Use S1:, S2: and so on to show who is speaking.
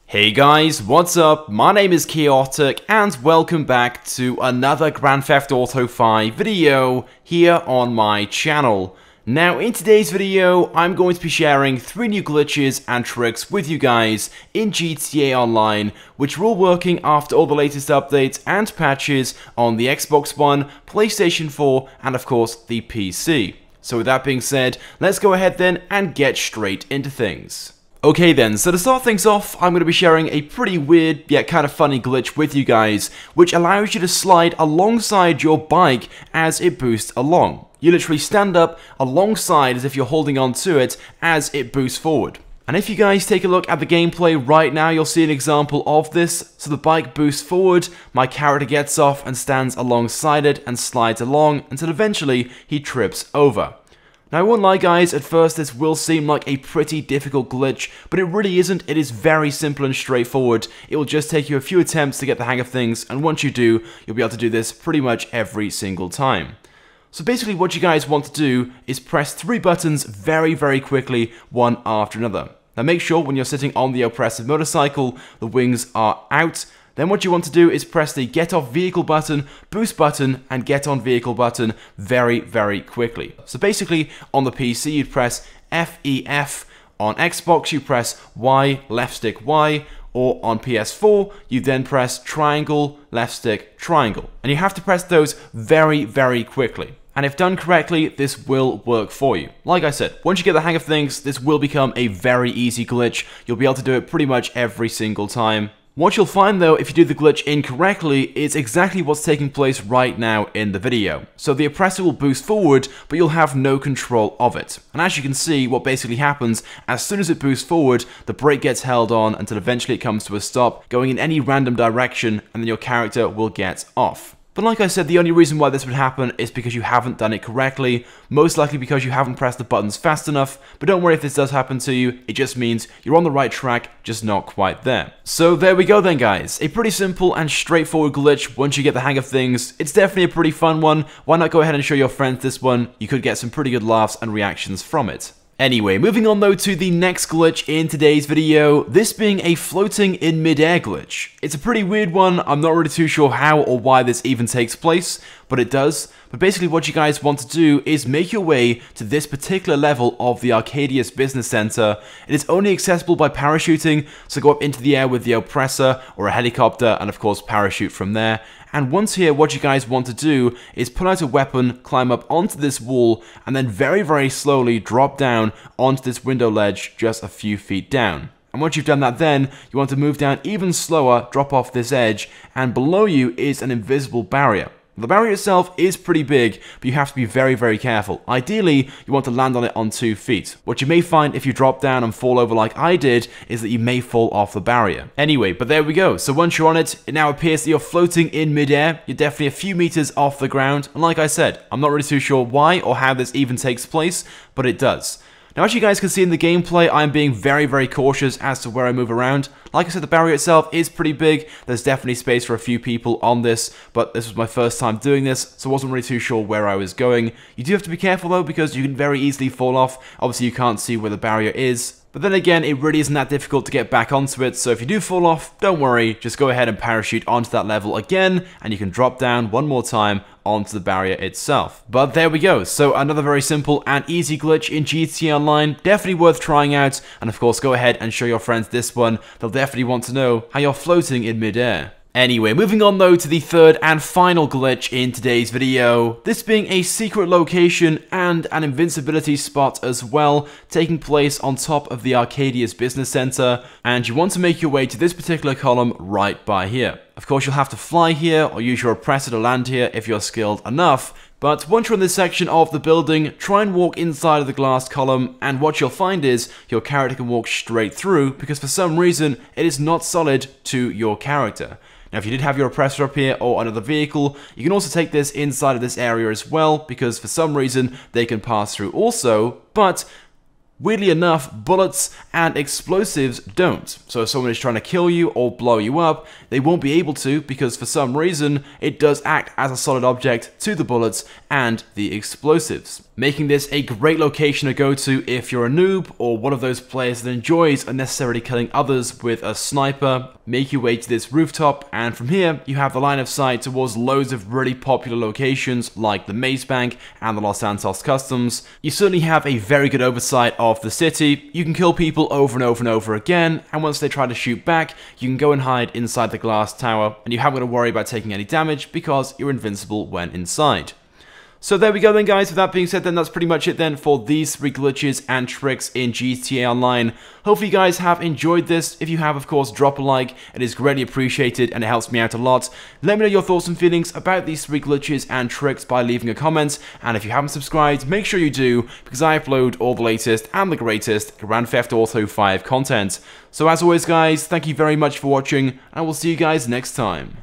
S1: Hey guys, what's up? My name is Chaotic and welcome back to another Grand Theft Auto 5 video here on my channel. Now in today's video, I'm going to be sharing 3 new glitches and tricks with you guys in GTA Online, which are all working after all the latest updates and patches on the Xbox One, PlayStation 4 and of course the PC. So with that being said, let's go ahead then and get straight into things. Okay then, so to start things off, I'm going to be sharing a pretty weird yet kind of funny glitch with you guys, which allows you to slide alongside your bike as it boosts along. You literally stand up alongside as if you're holding on to it as it boosts forward. And if you guys take a look at the gameplay right now, you'll see an example of this. So the bike boosts forward, my character gets off and stands alongside it and slides along until eventually he trips over. Now I won't lie guys, at first this will seem like a pretty difficult glitch, but it really isn't. It is very simple and straightforward. It will just take you a few attempts to get the hang of things, and once you do, you'll be able to do this pretty much every single time. So basically what you guys want to do is press 3 buttons very quickly, one after another. Now make sure when you're sitting on the oppressive motorcycle, the wings are out. Then what you want to do is press the get off vehicle button, boost button, and get on vehicle button very quickly. So basically, on the PC you'd press FEF, on Xbox you press Y, left stick Y, or on PS4 you then press triangle, left stick, triangle. And you have to press those very quickly. And if done correctly, this will work for you. Like I said, once you get the hang of things, this will become a very easy glitch. You'll be able to do it pretty much every single time. What you'll find though, if you do the glitch incorrectly, is exactly what's taking place right now in the video. So the oppressor will boost forward, but you'll have no control of it. And as you can see, what basically happens, as soon as it boosts forward, the brake gets held on until eventually it comes to a stop, going in any random direction, and then your character will get off. But like I said, the only reason why this would happen is because you haven't done it correctly, most likely because you haven't pressed the buttons fast enough, but don't worry if this does happen to you, it just means you're on the right track, just not quite there. So there we go then guys, a pretty simple and straightforward glitch once you get the hang of things. It's definitely a pretty fun one. Why not go ahead and show your friends this one? You could get some pretty good laughs and reactions from it. Anyway, moving on though to the next glitch in today's video, this being a floating in mid-air glitch. It's a pretty weird one, I'm not really too sure how or why this even takes place, but it does. But basically what you guys want to do is make your way to this particular level of the Arcadius Business Center. It is only accessible by parachuting, so go up into the air with the oppressor or a helicopter and of course parachute from there. And once here, what you guys want to do is pull out a weapon, climb up onto this wall, and then very slowly drop down onto this window ledge just a few feet down. And once you've done that then, you want to move down even slower, drop off this edge, and below you is an invisible barrier. The barrier itself is pretty big, but you have to be very careful. Ideally, you want to land on it on 2 feet. What you may find if you drop down and fall over like I did, is that you may fall off the barrier. Anyway, but there we go. So once you're on it, it now appears that you're floating in midair. You're definitely a few meters off the ground. And like I said, I'm not really too sure why or how this even takes place, but it does. Now as you guys can see in the gameplay, I'm being very cautious as to where I move around. Like I said, the barrier itself is pretty big. There's definitely space for a few people on this, but this was my first time doing this, so I wasn't really too sure where I was going. You do have to be careful though, because you can very easily fall off. Obviously you can't see where the barrier is. But then again, it really isn't that difficult to get back onto it, so if you do fall off, don't worry, just go ahead and parachute onto that level again, and you can drop down one more time onto the barrier itself. But there we go, so another very simple and easy glitch in GTA Online, definitely worth trying out, and of course go ahead and show your friends this one, they'll definitely want to know how you're floating in midair. Anyway, moving on though to the third and final glitch in today's video, this being a secret location and an invincibility spot as well, taking place on top of the Arcadius Business Center, and you want to make your way to this particular column right by here. Of course you'll have to fly here or use your oppressor to land here if you're skilled enough, but once you're in this section of the building, try and walk inside of the glass column, and what you'll find is your character can walk straight through because for some reason it is not solid to your character. Now if you did have your oppressor up here or another vehicle, you can also take this inside of this area as well, because for some reason they can pass through also, but Weirdly enough, bullets and explosives don't. So if someone is trying to kill you or blow you up, they won't be able to because for some reason, it does act as a solid object to the bullets and the explosives, making this a great location to go to if you're a noob or one of those players that enjoys unnecessarily killing others with a sniper. Make your way to this rooftop, and from here, you have the line of sight towards loads of really popular locations like the Maze Bank and the Los Santos Customs. You certainly have a very good oversight of the city. You can kill people over and over and over again, and once they try to shoot back, you can go and hide inside the glass tower, and you haven't got to worry about taking any damage because you're invincible when inside. So there we go then, guys. With that being said, then that's pretty much it then for these 3 glitches and tricks in GTA Online. Hopefully you guys have enjoyed this. If you have, of course, drop a like. It is greatly appreciated and it helps me out a lot. Let me know your thoughts and feelings about these 3 glitches and tricks by leaving a comment. And if you haven't subscribed, make sure you do, because I upload all the latest and the greatest Grand Theft Auto 5 content. So as always, guys, thank you very much for watching, and I will see you guys next time.